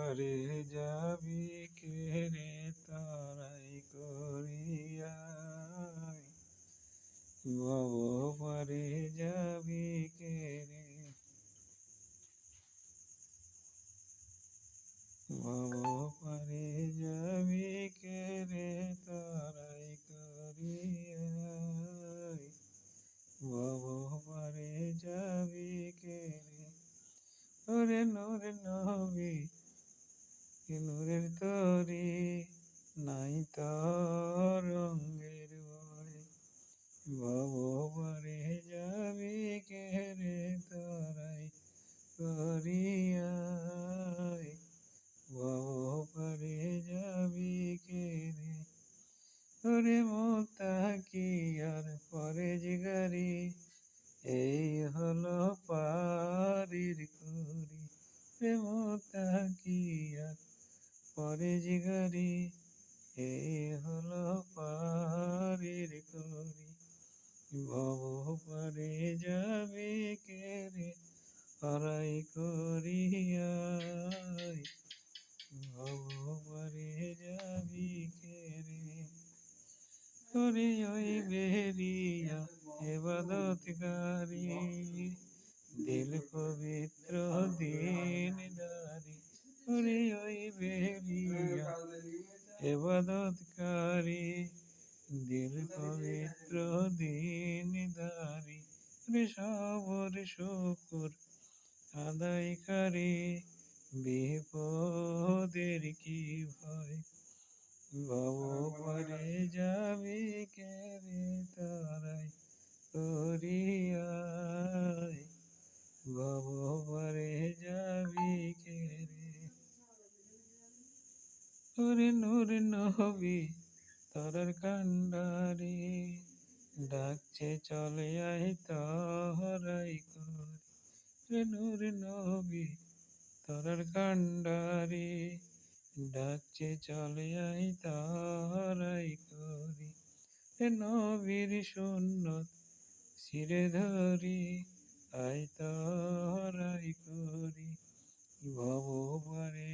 পারে যাবি কে রে তারাই করিয়াই, ভব পারে যাবি কে রে, ভব পারে যাবি কে রে তারাই করিয়াই, ভব পারে যাবি কে রে। ওরে নূরে নবী নূরের তরি, নাই তার রঙের ভয়, ভব পারে যাবি কে রে তারাই করিয়াই, ভব পারে যাবি কে রে। ওরে মুত্তাকিয়ার পরেজগারি, এই হলো পারির করি, রে মুত্তাকিয়ার পরেজগারি, এই হলো পারির করি, ভব পারে যাবি কে রে তারাই করিয়াই, ভব পারে যাবি কে রে। ওরে ওই বেরিয়া এবাদতকারী, দিল পবিত্র দিনদারি, ওরে ওই বেরিয়া এবাদতকারী, দিল পবিত্র দিনদারি, রে সবর শুকুর আদায়কারী, বিপদের কি ভয়, ভব পারে যাবি কে রে তারাই করিয়াই, ভব পারে যাবি কে রে। ওরে নূর নবী তরার কান্ডারি, ডাকছে চলে আয় তহরাই করি, রে নূর নবী তরার কান্ডারি, ডাকছে চলে আয় তহরাই করি, রে নবীর সুন্নত শিরে ধরি, আয় তহরাই করি, ভব পারে